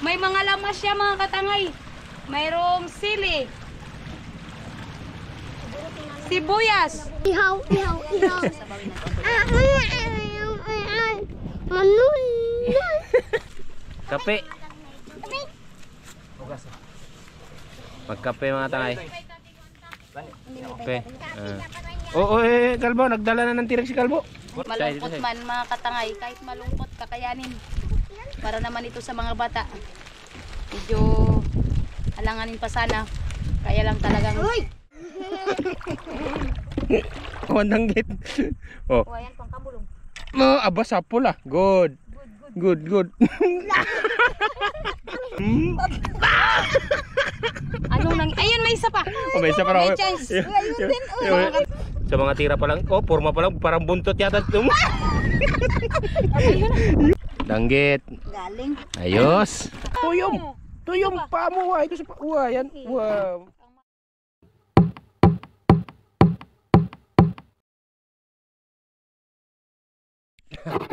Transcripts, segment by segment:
May mga lamas siya mga katangay. Mayroong sili. Sibuyas. Ihaw. Kape. Magkape mga tangay. Kape. Kalbo, nagdala na ng tirek si Kalbo. Malungkot man mga katangay, kahit malungkot kakayanin. Para naman ito sa mga bata. Medyo alanganin pa sana. Kaya lang talagang... Wandanggit. Oh. Oh, ayan, pangkabulong. Aba, sapol ah. Good. Anong nang... Ayun, may isa pa. May isa pa raw. May chance. Ayun din. Sa mga tira pa lang. Forma pa lang. Parang buntot yata. Danggit. Galing. Ayos. Tuyom pa mo. Ito sa pa. Yan. Wow.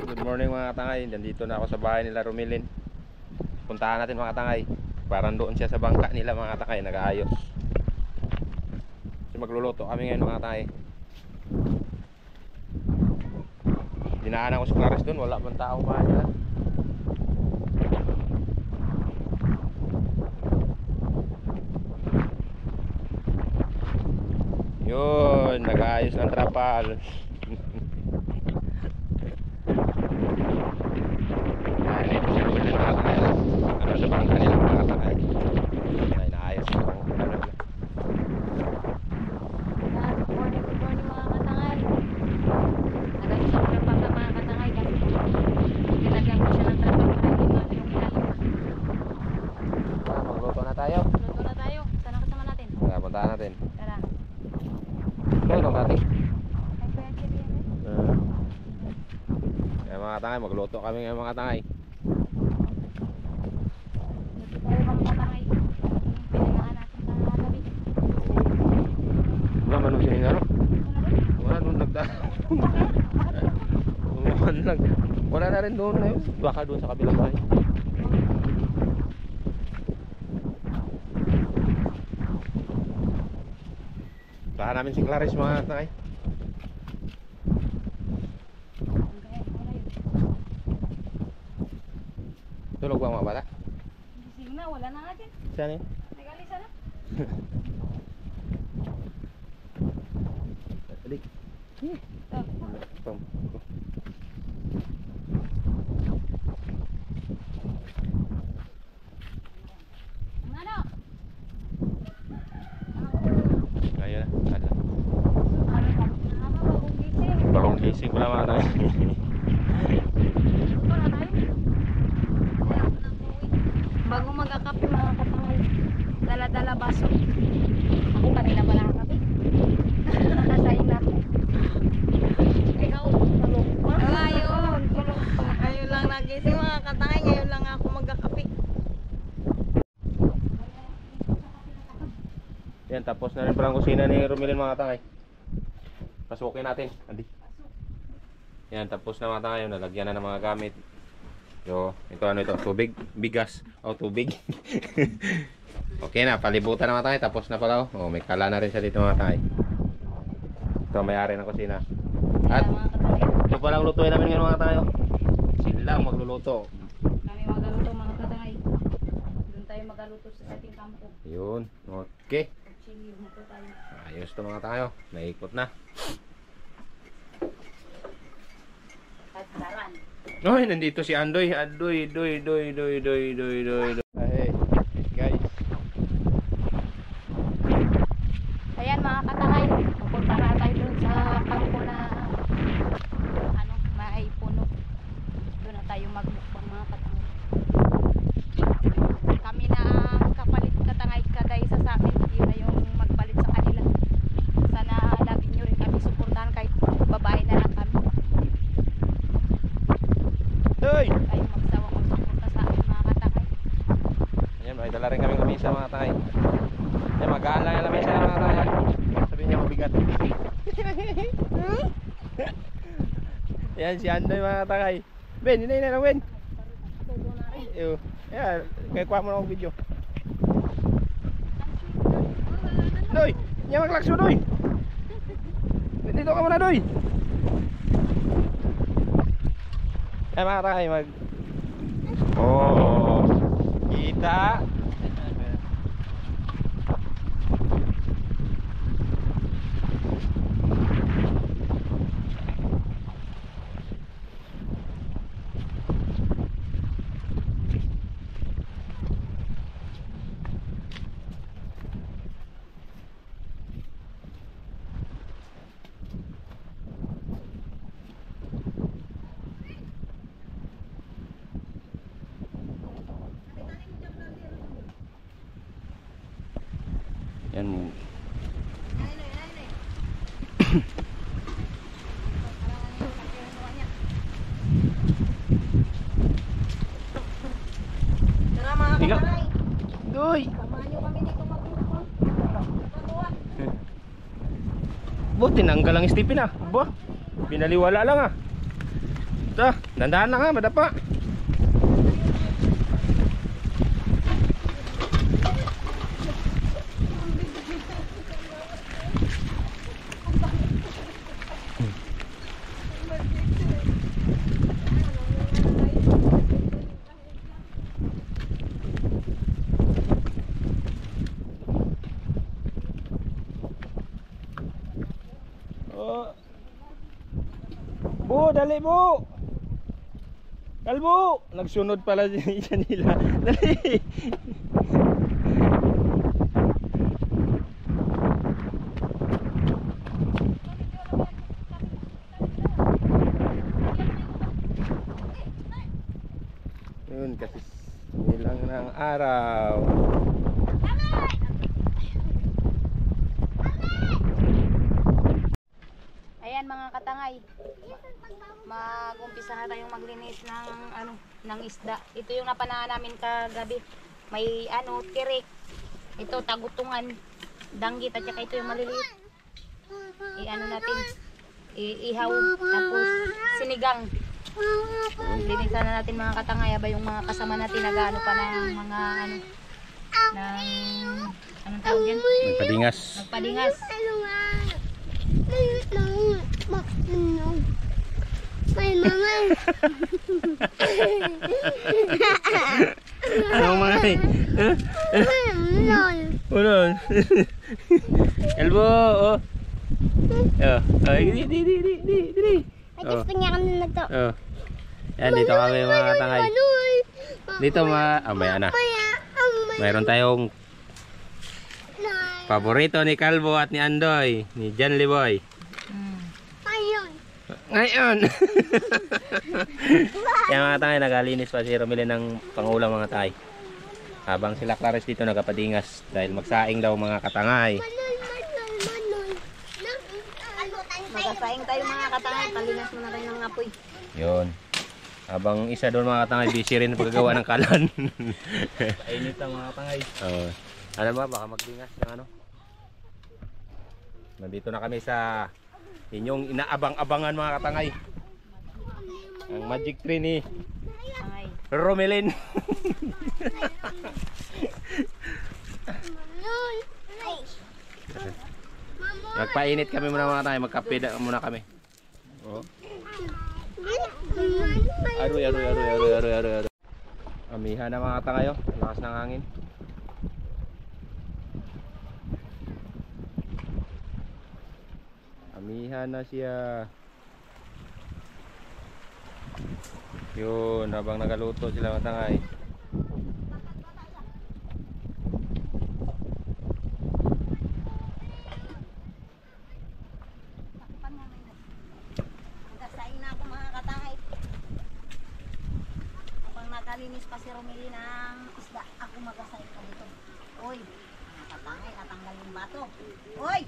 Good morning mga katangay. Nandito na ako sa bahay nila Romilin. Puntahan natin mga katangay. Parang doon siya sa bangka nila mga katangay. Nag-aayos. Kasi magluluto kami ngayon mga katangay. Dinaanan ko si Clarice doon. Wala man tao ba niya. Yun. Nag-aayos ng trapal. Sa bangka nila mga katangay. Ay, naayos sa bangka nila. Good morning mga katangay. Nagayos ako ng bangka mga katangay kasi ginagyan ko siya ng trapal para hindi mali yung ilalim. Magluto na tayo. Luto na tayo. Saan ang kasama natin? Tara, puntahan natin. Tara. Ito itong dating. Ay, kuya Jerry, Kaya mga katangay, magluto kami ngayon mga katangay. tayo mga katangay. Pinagaan natin sa gabi. Wala man nung siningaro. Wala nung nagdaan. Wala na rin doon na yun. Baka doon sa kabilang bahay. Saan namin si Clarice mga katangay. Tulog ba mga bata? Gising na, wala na natin. Saan yun? Nagalisa na. Adik. Ano? Ayun na. Ada. Bagong gising. Bagong gising pala mga katangay. Luto na tayo. Bago magkakape mga katangay, dala-dala baso. Ako kanina pa nakakape. Nakasain na ako. Ikaw, tulog pa. Ayun, tulog pa. Ayun lang nagising mga katangay. Ngayon lang ako magkakape. Yan, tapos na rin palang kusina ni Romilin mga katangay. Pasukin natin. Andi. Yan, tapos na mga katangay. Nalagyan na ng mga gamit. Yo, ito ano ito? Tubig? Bigas? O, tubig. Okay na, palibutan na mga tayo. Tapos na pala. Oh, may kala na rin siya dito mga tayo. Ito, may-ari ng kusina. At ito palang lutuin namin ngayon mga tayo. Sila ang magluluto. Kami magaluto mga katangay. Doon tayo magaluto sa ating kampo. Yun, okay. Chili, luto tayo. Ayos ito mga tayo. Naikot na. At daran. Oy, nandito si Andoy. Andoy. Hey, guys. Ayan mga katangay, pupunta na tayo doon sa kampo na may puno. Doon na tayo magmukbang mga katangay. Kami na kapalit katangay kada isa sa amin. Yun na yung magpalit sa kanila. Sana labin nyo rin kami suportahan kahit babae na lang kami. Hey! Kayo magsawa kung suporta sa amin mga katangay. Ayan, may dala rin kami lamisa mga tayo. Ayan, magaan lang yung lamisa mga tayo. Sabihin niya mabigat. Ayan si Andoy mga takay. Ben, yun na Ben. Ayan, Kaya kuha mo na akong video. Doy! Niya maglakso, Doy! Dito ka muna, Doy! Ay mga tayo mag... Oh! Kita! Yan. Tara mga Ikaw. katangay. Doy! Samahan nyo kami dito magpupukol. Buti tinanggal ang Stephen ah. Ba? Binaliwala lang ah. Ito, dandahan lang ha, madapa. Oh. Bu, dali bu. Kalbo, nagsunod pala dyan nila. Dali. Yun kasi nilang ng araw. Ayan mga katangay. Mag-umpisa na tayong maglinis ng ng isda. Ito yung napanahan namin kagabi. May tirik. Ito tagutungan, danggit at saka ito yung maliliit. Natin. Ihaw tapos sinigang. Linisan na natin mga katangay, ba yung mga kasama natin nag-ano pa ng mga anong tawag yan? Nagpadingas. Nagpadingas. Ano mga Unon. Elbo, oh. Di. Oh. Oh. Yan, dito kami mga katangay. Dito may mayroon tayong paborito ni Calvo at ni Andoy, ni John Liboy. Ngayon. Yan mga tangay, nagalinis pa si Romilin ng pangulang mga tay. Habang sila Clarice dito nagapadingas dahil magsaing daw mga katangay. Magsasaing tayo mga katangay. Palinas muna tayo ng apoy. Yun. Habang isa doon mga katangay, busy rin sa paggagawa ng kalan. Ainit ang mga katangay. Ano ba, baka magdingas ng ano. Nandito na kami sa inyong inaabang-abangan mga katangay. Ang magic tree ni Romilin. Magpainit kami muna mga katangay, magkape muna kami. Oh. Aroy. Amihan na mga katangay, oh. Lakas ng hangin. Amihan na siya. Yun, habang nagaluto sila mga tangay. Magsasaing na ako mga katangay. Habang nakalinis pa si Romilin ng isda, ako magsasaing ka dito. Uy, mga katangay, natanggal yung bato. Uy!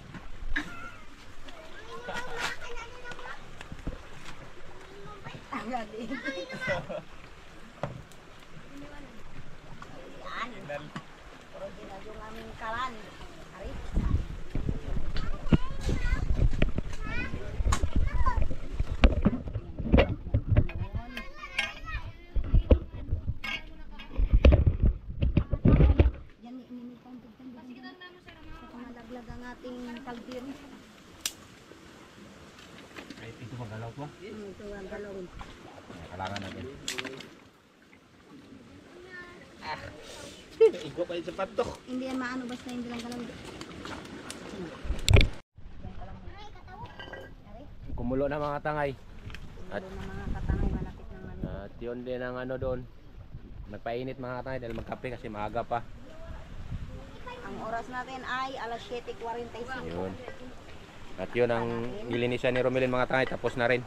may kaldero. Kahit ito magalaw pa. Ito ang galawin. Kailangan natin. Ikaw pa yung sapato. Hindi yan maano basta hindi lang galawin. Kumulo na mga tangay. At ng mga katangay malapit ng ano. At yun din ang ano doon. Nagpainit mga tangay dahil magkape kasi maaga pa. Ang oras natin ay alas 7:45. Yun. At yun ang nilinisan ni Romelin mga tangay. Tapos na rin.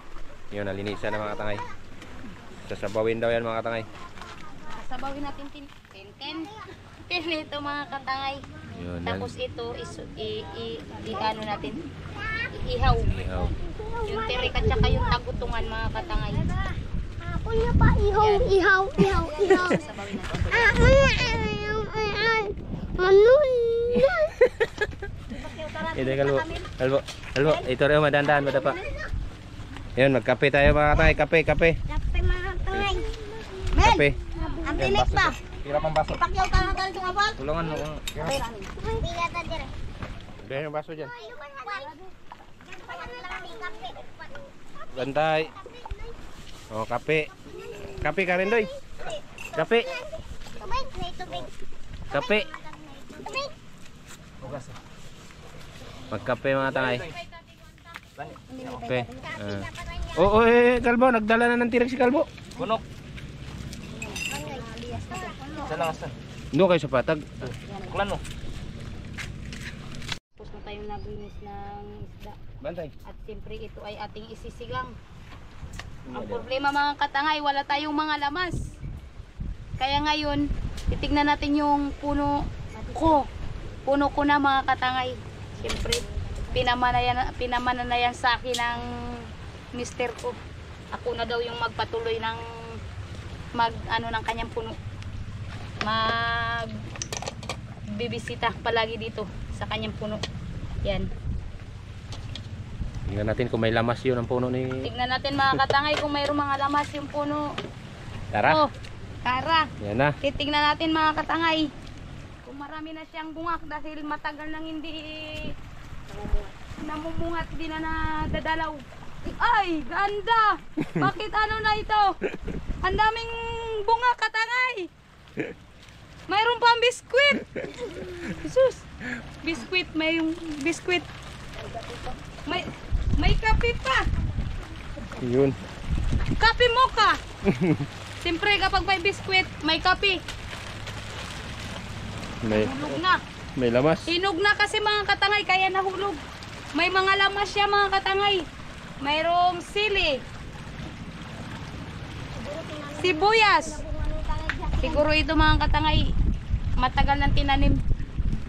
Yun, nalinisan na mga tangay. Sasabawin daw yan mga tangay. Sabawin natin tin ito mga katangay. Yun, Tapos ito ano natin. Ihaw. Ihaw. Yung tirik at saka yung tagutungan mga katangay. Ako na pa ihaw, ihaw, ihaw, ihaw. Sabawin natin. Manun. Ito kalbo. Kalbo. Kalbo. Ito rin madandaan madapa. Yun, magkape tayo mga tangay. Kape, kape. Dapat mga tangay. Kape. Ang tinik pa. Tira pang baso. Pakyaw ka lang ganito nga ba? Tulungan mo. Patay namin. Hindi ka ta dire. Bihin yung baso dyan. Kape. Bantay. Oh, kape. Kape ka rin, Doy. Kape. Tubig, may tubig. Kape. Tubig. Magkape mga tangay. Kape. Oh, Kalbo. Nagdala na ng tirik si Kalbo. Bunok. Sa lang asa. Doon kayo sa patag. Klano. Tapos na tayong naglinis ng isda. Bantay. At siyempre ito ay ating isisigang. Ang problema mga katangay, wala tayong mga lamas. Kaya ngayon, titignan natin yung puno ko. Puno ko na mga katangay. Siyempre, pinamana na yan sa akin ng mister ko. Ako na daw yung magpatuloy ng ng kanyang puno. Bibisita palagi dito sa kanyang puno. Yan. Tingnan natin kung may lamas yun ang puno ni... Tignan natin mga katangay kung mayroong mga lamas yung puno. Tara. Oh, tara. Yan na. Titignan natin mga katangay. Kung marami na siyang bungak dahil matagal nang hindi namumungat, hindi na nadadalaw. Ay, ganda! Bakit ano na ito? Ang daming bunga katangay. Mayroon pang biskwit. Jesus. Biskwit, may yung biskwit. May kape pa. Yun. Kape mocha. Siyempre kapag may biskwit, may kape. Hulog na. May lamas. Hinog na kasi mga katangay, kaya nahulog. May mga lamas siya mga katangay. Mayroong sili. Sibuyas. Siguro ito mga katangay, matagal nang tinanim.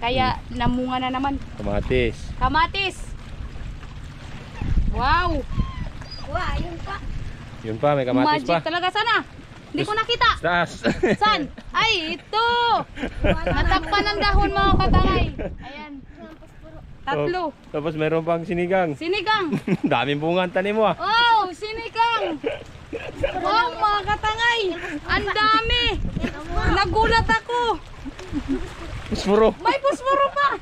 Kaya namunga na naman. Kamatis. Kamatis. Wow. Wah, yun pa. Yun pa, may kamatis Magic pa. talaga sana. Hindi ko nakita. Taas. San? Ay, ito. Natakpan ng dahon mga katangay. Ayan. Tatlo. Tapos meron pang sinigang. Sinigang. Daming bunga ang tanim mo ah. Oh, sinigang. Wow, mga katangay. Ang dami. Nagulat ako. Puspuro. May puspuro pa.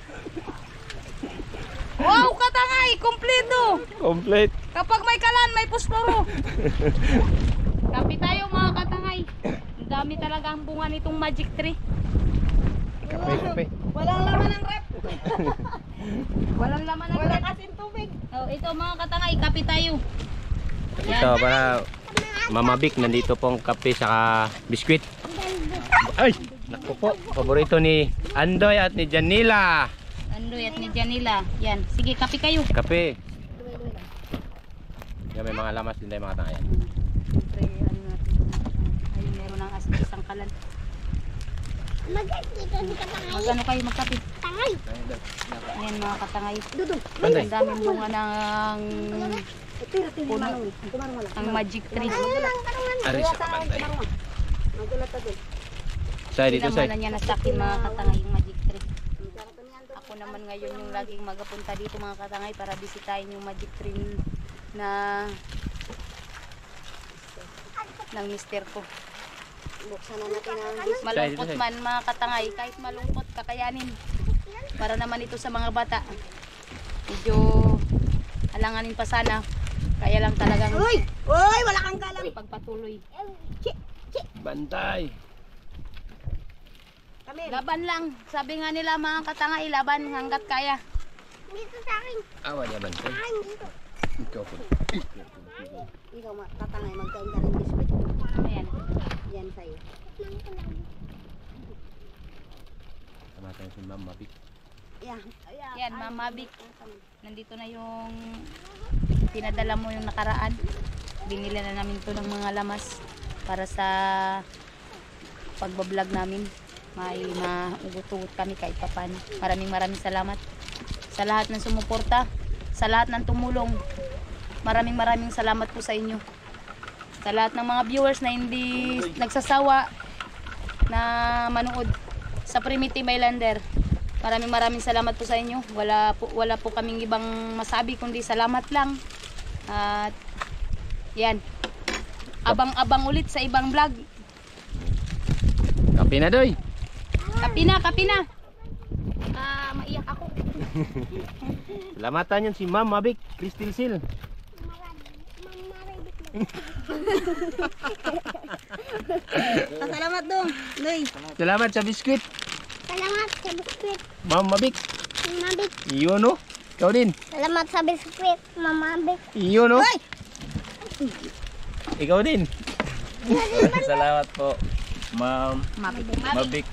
Wow, katangay. Kompleto. Complete. Kapag may kalan, may puspuro. Kapi tayo mga katangay. Ang dami talaga ang bunga nitong magic tree. Kape, kape. Walang laman ng rep. Walang laman ng Wala rep. kasing tubig. Oh, ito mga katangay, kapi tayo. Ito para mamabik. Nandito pong kape saka biskwit. Ay! Naku po. Paborito ni Andoy at ni Janila. Andoy at ni Janila. Yan. Sige, kapi kayo. Kape. Yan, may mga lamas din tayo mga tangayan. Siyempre, ano natin. Ayun, meron ng isang kalan. Magkakita si katangay. Magano kayo magkapi? Tangay. Ayan mga katangay. Banday. Ang daming bunga ng puno. Ang magic tree. Ari sa kabantay. Say, dito say. Pinamana niya na sa akin mga katangay yung magic tree. Ako naman ngayon yung laging magapunta dito mga katangay para bisitahin yung magic tree na ng mister ko. Buksan na natin ang Malungkot man mga katangay, kahit malungkot kakayanin. Para naman ito sa mga bata. Medyo alanganin pa sana. Kaya lang talagang Uy! Uy! Wala kang galang. pagpatuloy. Bantay. Kami. Laban lang. Sabi nga nila mga katanga, ilaban hanggat kaya. Dito sa akin. Awa niya bantay. Akin dito. Ikaw po. Ikaw tatangay, magkain ka rin biskuit. Ayan. Yan sa'yo. Tama tayo si Ma'am Mabik. Yeah. Yan, Mama Vic. Nandito na yung pinadala mo yung nakaraan. Binili na namin to ng mga lamas para sa pagbablog namin. May maugot-ugot kami kahit papano. Maraming salamat sa lahat ng sumuporta, sa lahat ng tumulong. Maraming salamat po sa inyo. Sa lahat ng mga viewers na hindi nagsasawa na manood sa Primitive Islander. Maraming salamat po sa inyo. Wala po kaming ibang masabi kundi salamat lang. At yan. Abang-abang ulit sa ibang vlog. Kape na doy. Kapi na. Maiyak ako. Salamatan yun si Ma'am Mabik, Crystal Seal. Salamat dong. Noy. Salamat sa biskwit. Salamat sa biskwit. Ma'am Mabik. Mamabik. Iyo no. Ikaw din. Salamat sa biskwit. Mamabik. Iyo no. Uy! Ikaw din. Salamat po. Ma'am Mabik. Mati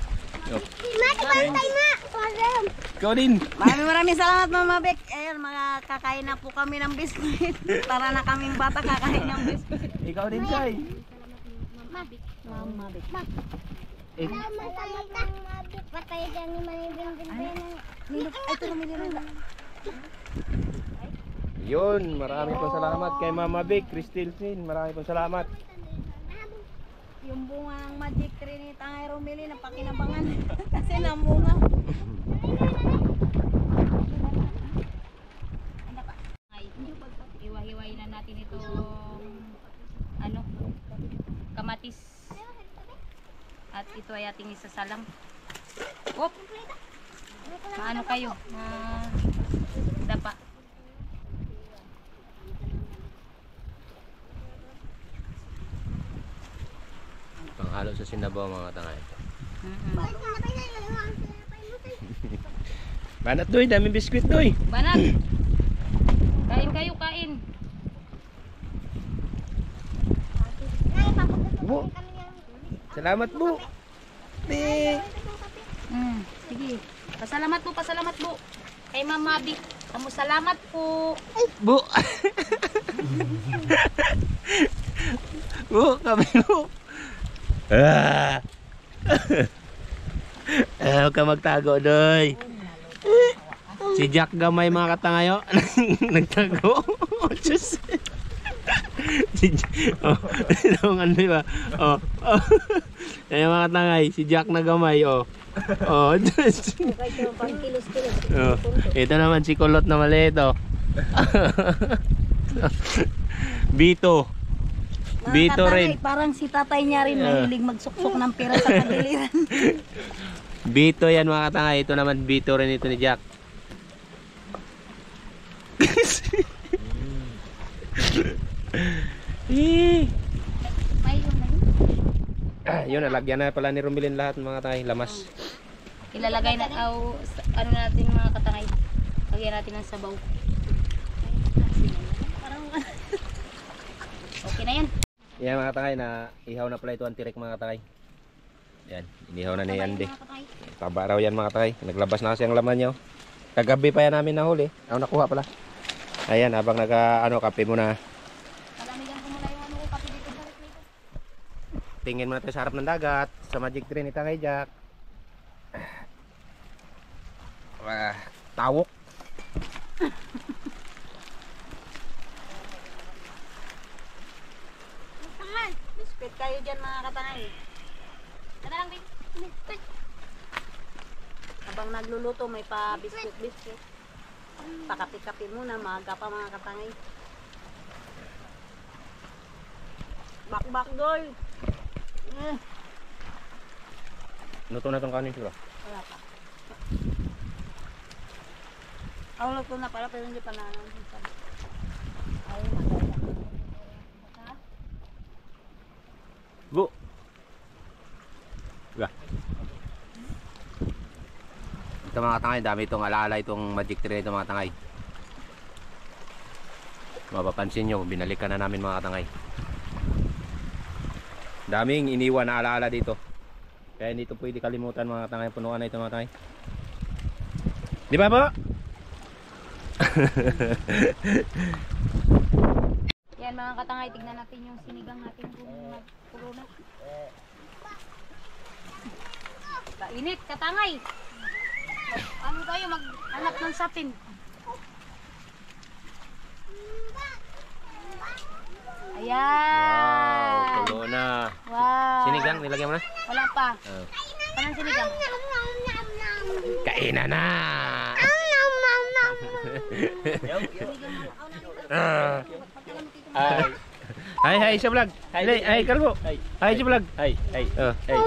bantay na. Tuwasan. Ikaw din. Maraming salamat Mama Bek. Ayan, mga kakain na po kami ng biskuit. Para na kaming bata kakain ng biskuit. Ikaw din, Chay. Mama Bek. Salamat sa mamabik. Patay dyan ni Manibing Ay, ito namili na. Yun, marami pong salamat kay Ma'am Mabik, Crystal Seal. Marami pong salamat. Yung bunga ng magic tree ni Tangay Romili na pakinabangan. Kasi namunga. Ay, iwa-hiway na natin itong kamatis. At ito ay ating isasalang. Op! Maano kayo? Dapa. Panghalo sa sinabaw mga tangay. Banat doy, daming biskwit doy. Banat! Kain kayo, kain. Bu. Salamat bu. Sige. Pasalamat po. Kay Ma'am Mabik. Kamu salamat po. Bu. Bu, kami bu. Huwag ka magtago doy. Si Jack gamay mga katangayo. Nagtago. Diyos. Si ano ba? Ayan mga katangay. Si Jack na gamay. Diyos. Ito naman si Kulot na maliit. Bito. Bito rin. Parang si tatay niya rin mahilig magsuksok ng pera sa kandiliran. Bito yan mga katangay. Ito naman Bito rin ito ni Jack. Yun, nalagyan na pala ni Romilin lahat mga katangay. Lamas. Ilalagay na ano natin mga katangay. Lagyan natin ng sabaw. Okay na yan. Yan mga katangay, na ihaw na pala ito ang tirik mga katangay. Yan, inihaw na ni Andy. Taba raw yan mga katangay. Naglabas na kasi ang laman niya. Kagabi pa yan namin nahuli. Nakuha pala. Ayan, habang kape muna. Palamigan ko muna yung kape dito. Tingin muna tayo sa harap ng dagat. Sa magic tree ni Tangay Jack. Tawok. Biskuit kayo dyan mga katangay. Ano lang, babe? Habang nagluluto may pa biskuit. Pakapi-kapi muna, maaga pa mga katangay. Bakbak doy. Luto na itong kanin siguro. Wala pa. Ang luto na pala pero hindi pa nanon. Ay, maganda. Bu. Ga. Ito mga tangay, dami itong alaala itong magic tree ito mga tangay. Mapapansin nyo, binalikan na namin mga tangay. Daming iniwan na alaala dito. Kaya hindi ito pwede kalimutan mga tangay. Punuan na ito mga tangay. Di ba po? Yan mga katangay, tignan natin yung sinigang natin kung nagpulo na. Kainit, katangay. Ano tayo, maghanap ng sapin. Ayan. Wow, pulo na. Wow. Sinigang, nilagyan mo na? Wala pa. Anong sinigang? Kainan na! Hai hai sa vlog. Hai hai kalbo. Hai sa vlog. Hai hai. Hai.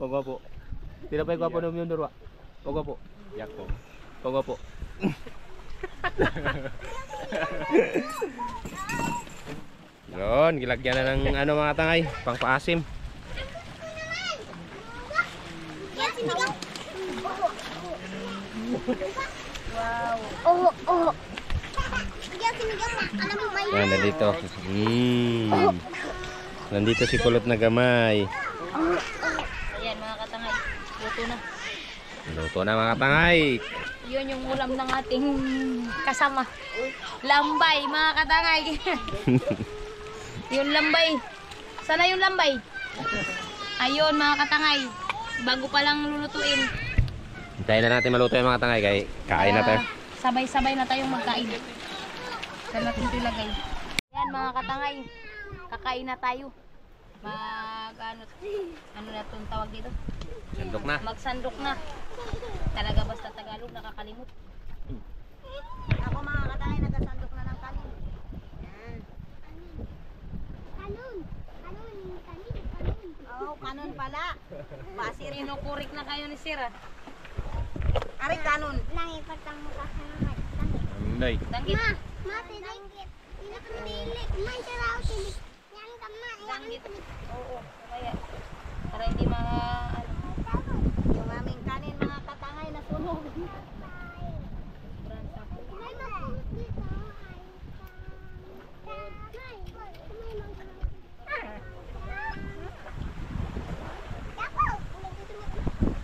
Pagwapo. Tidak pa gwapo nom yun durwa. Pagwapo. Yak po. Pagwapo. Yun, gilagyan na ng ano mga tangay, pangpaasim. Oh, oh. Yan, sinigang mo. Alam mo, may Yan, nandito. Nandito si kulot na gamay. Ayan mga katangay, luto na. Luto na mga tangay. Yun yung ulam ng ating kasama. Lambay mga katangay. Yung lambay. Sana yung lambay. Ayun mga katangay. Bago pa lang lulutuin. Hintayin na natin maluto yung mga tangay kaya kain na tayo. Sabay-sabay na tayong magkain. Saan natin ito ilagay? Yan mga katangay. Kakain na tayo. Ano na itong tawag dito? Sandok na. Magsandok na. Talaga basta Tagalog nakakalimot. Ako mga katangay, nagasandok na ng kanin. Yan. kanon. Kanon, kanin, Oh, kanon pala. Basir. Sinukurik na kayo ni Sir ah. Ari kanon. Nangipatang mo ka sa mga tangit. Anday. Danggit. Ma, tinanggit. Pinakadilik. May saraw tilik. Yan ka ma. Danggit. Oo. Kaya. Para hindi mga ano. Yung aming kanin mga katangay na sunog. May makulot dito.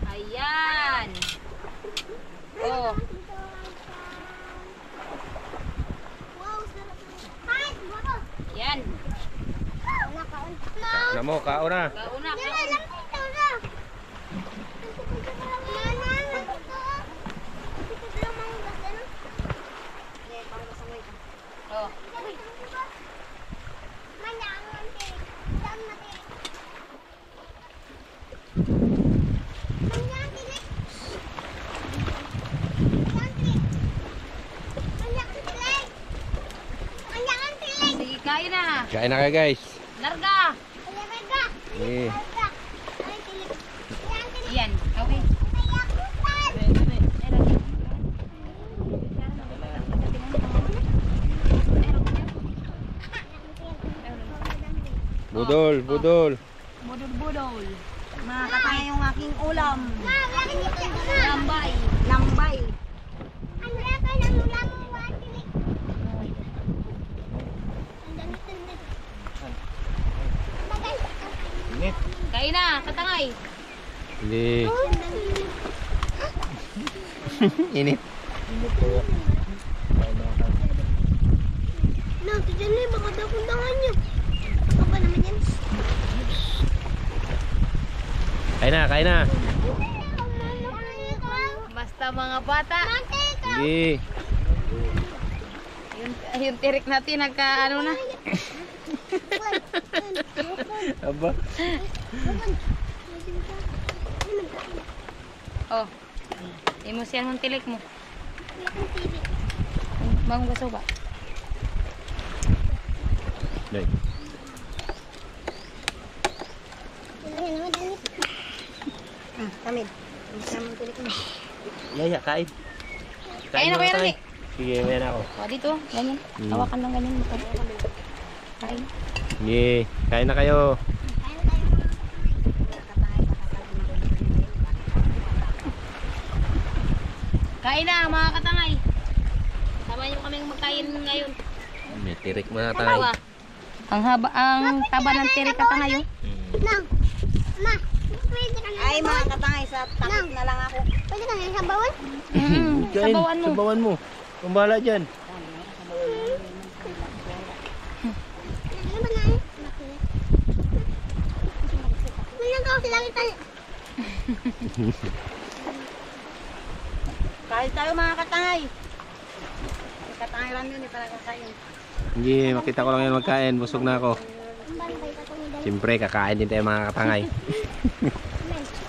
Ayan. Oh. Wow, sarap. Ay, babo. Yan. Wala ka on. Na mo, kao na. Kauna Yan ka. lang dito na. Mana, dito. Dito lang mga ganda no? Yan, pang masamay ka. Oh. Mana, ang mantik. Dam natin. Mana, tilik. Yan, tilik. Mana, tilik. Mana, ang tilik. Sige, kain na. Kain na kayo guys. Larga. Ay, rega. Eh. Rega. Ay, tilik. Yan, tilik. Yan. Okay. May yakutan. Budol, budol. Budol-budol. Mga katangay yung aking ulam. Ma, lagi dito na. Lambay. Lambay. Ang rega ng ulam mo, tilik. Ang damit. Bagay. Kain na, katangay. Hindi. Init. No, tiyan na, baka dakundangan niyo. Baka pa naman yan. Kain na, kain na. Basta mga bata. Hindi. Yung tirik natin nagka ano na. Aba. Oh. Emosyan mong tilik mo. Bagong gasaw ba? Day. Tamid. Hindi naman tinik mo. Yaya, kain. Kain na, mga Kuya tangay. Rami. Sige, may na ako. O, dito. Ganyan. Hawakan lang ganyan. Kain. Sige, kain na kayo. Kain na, mga katangay. Sama niyo kami magkain ngayon. May tirik mga tangay. Tawa. Ang taba ng tirik katangay. Oh. Nang. Ma. Pwede ka Ay, mga katangay, sa takot na lang ako. Pwede ka nga sabawan? Kain, Sabawan mo. sabawan mo. Kumbala dyan. Ano ba na eh? Bilang ka sila kita. Kahit tayo mga katangay. Katangay lang yun, para kakain. Sige, makita ko lang yan magkain. Busog na ako. Ang bantay ka itong idal. Siyempre, kakain din tayo mga katangay.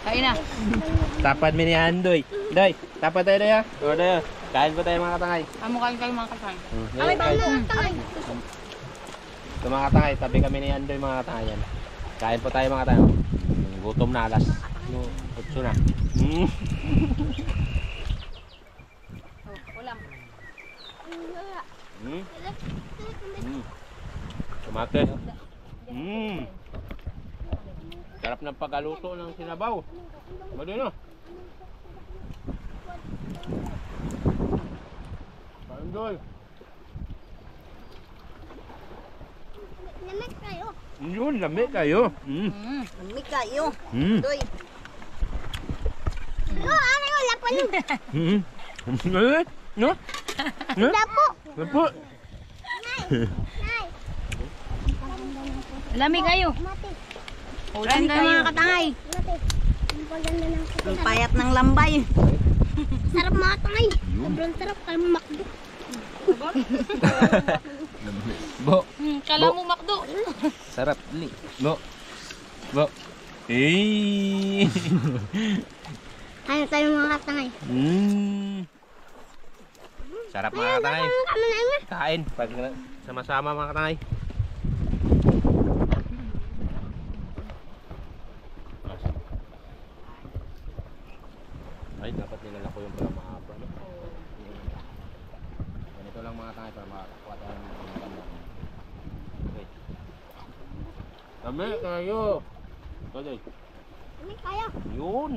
Kain na. Tapad mi ni Andoy. Doy, tapad tayo doy ha. O doy, kain po tayo mga katangay. Amo kain kayo mga katangay. Ay, bala. Tangay. Ito mga katangay, tabi kami ni Andoy mga katangay yan. Kain po tayo mga katangay. Gutom na alas. No, 8 na. Ulam. Tomate. Sarap ng pagkaluto ng sinabaw. Madino. Andoy. Lamig kayo. Yun, lami kayo. Lamig kayo. Mm. Doy. Oh, ano yung lapo nun? No? No? Lapo. Lapo. Nay. Lamig kayo. Mati. Ulan Lamig na ka mga yun. katangay. Mati. Ang paganda ng Ang payat ng lambay. sarap mga tangay. Sobrang sarap. Kaya makdo. Bo. Kala mo makdo. Sarap ni. Bo. Bo. Eh. Kaya tayo mga tangay. Sarap mga katangay. Kami na yun. Kain pag sama-sama mga katangay. Ay, dapat nilala ko yung pala mahaba, no? Ganito lang mga katangay para makakuha tayo ng mga maganda. Okay. Dami kayo. Ito, Joy. Kami kaya. Yun.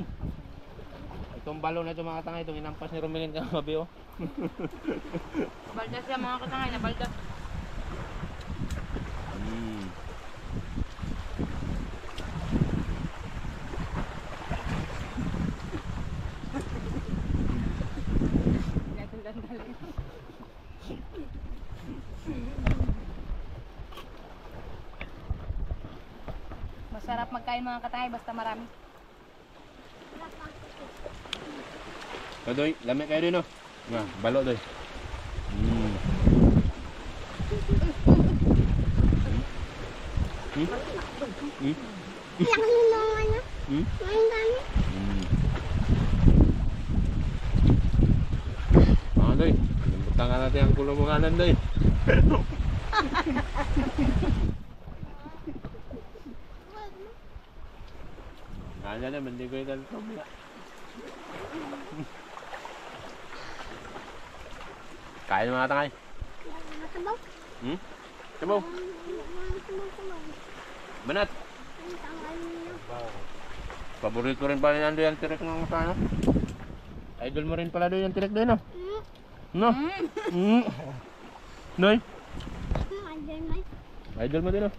Itong balon na ito mga katangay, itong inampas ni Romelin kagabi, oh. Baldas yan mga katangay. Nabaldas. Masarap magkain mga katangay basta marami. Doy, lamig kayo din, oh. Nga, balo, Doy. Laki yung mga ano. Ngayon dami. Doy, limbutan nga natin ang kulong mga kanan, Doy. Kanya naman, hindi ko yung kabila. Kain mga tangay. Matabaw. Sabaw. Sabaw. Banat. Ang tangal nila. Paborito rin pala ni Ando yung tirek ng sana. Idol mo rin pala doon yung tirek doon, no? No? Noy? Andyan may. Idol mo din, no?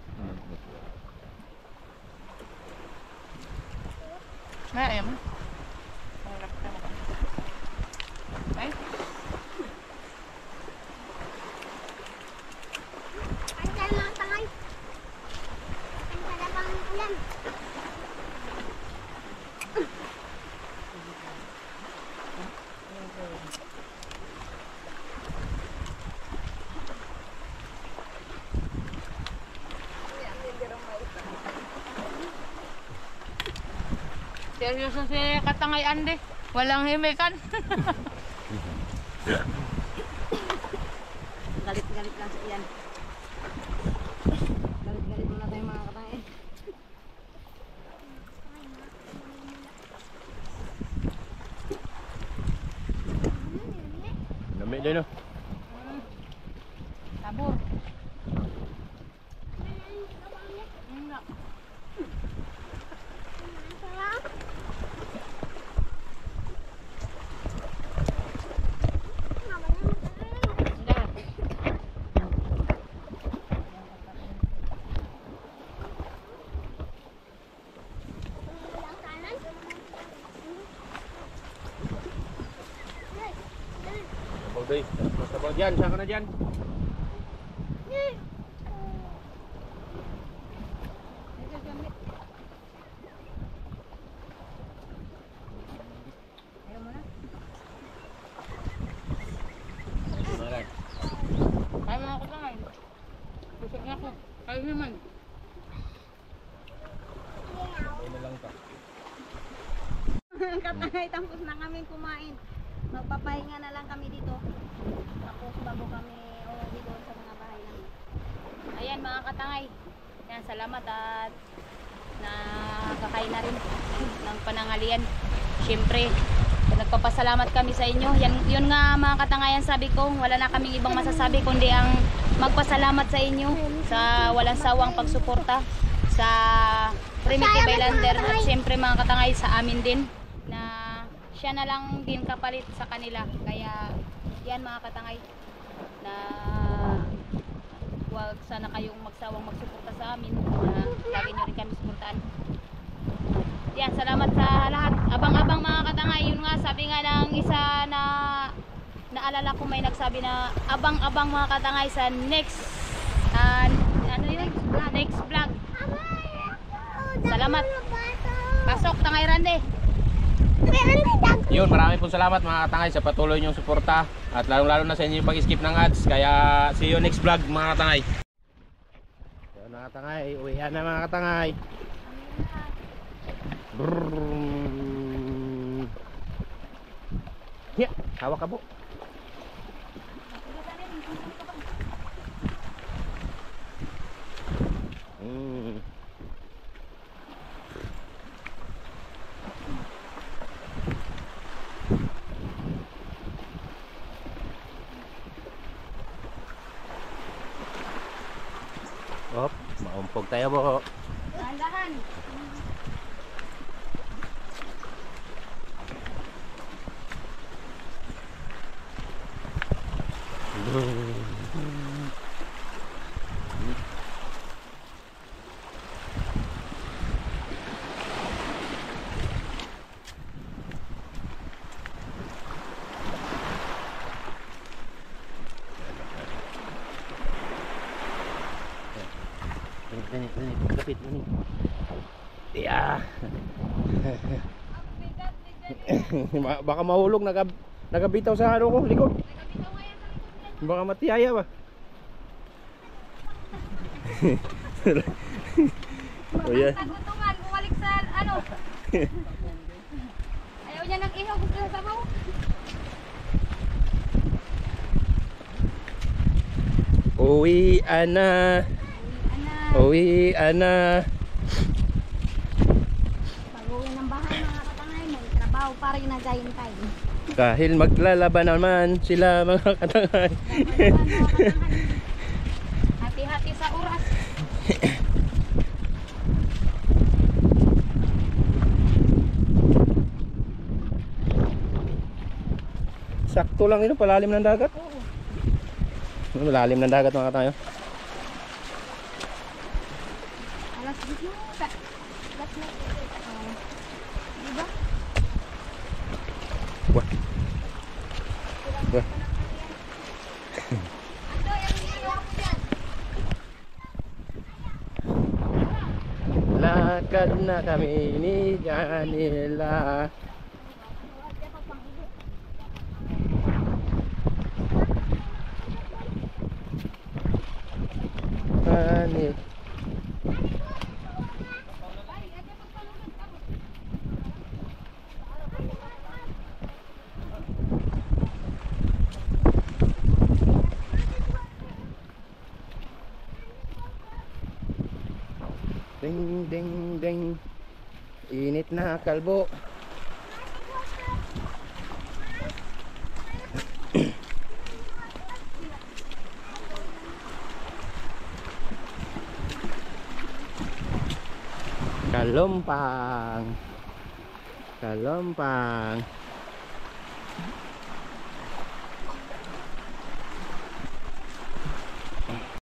May ayaw mo. Ay. Ang sarap mga tangay. Ang sarap ang ulam. Seryoso si Katangay Ande. Walang himikan. Galit-galit lang sa iyan. Galit-galit muna tayo mga katangay. Doon no. Tabor. Doy, basta ba dyan? Saan ka na dyan? Kaya mga katangay. Pusok niya ako. Kaya naman. Katangay, tapos na kami kumain. Magpapahinga na lang kami dito. Tapos bago kami uuwi doon sa mga bahay namin. Ayan mga katangay. Yan, salamat at nakakain na rin ng panangalian. Siyempre, nagpapasalamat kami sa inyo. Yun nga mga katangayan, sabi ko, wala na kaming ibang masasabi kundi ang magpasalamat sa inyo sa walang sawang pagsuporta sa Primitive Islander at siyempre mga katangay sa amin din na siya na lang din kapalit sa kanila. Kaya yan mga katangay na huwag sana kayong magsawang magsuporta sa amin na lagi nyo rin kami suportaan. Yan, salamat sa lahat. Abang-abang mga katangay. Yun nga, sabi nga ng isa na naalala ko, may nagsabi na abang-abang mga katangay sa next ano yun? Next vlog. Salamat. Pasok, Tangay Rande. Yun, marami pong salamat mga katangay sa patuloy niyong suporta at lalong-lalo na sa inyo yung pag-skip ng ads. Kaya see you next vlog mga katangay. Yun mga katangay, uwihan na mga katangay. Yeah, hawak ka po. Op, maumpog tayo po. Dahan-dahan. Kapit ini. Ya. Baka mahulog nagabitaw sa ano ko, likod. Baka matiyaya ba? Oh yeah. Tagutungan, bumalik sa ano. Ayaw niya ng ihaw, gusto sa sabaw. Uwi ana. Uwi ana. Pag-uwi ng bahay mga katangay, may trabaho pa rin na gayon tayo. Dahil maglalaban naman sila mga katangay. Hati-hati sa oras. Sakto lang ito, palalim ng dagat. Malalim ng dagat mga tayo. Alas 10 na. Alas na. Diba? Wah. Wah. Lakad na kami ni Janila. Ani. Ding ding ding. Init na kalbo. Kalumpang. Kalumpang.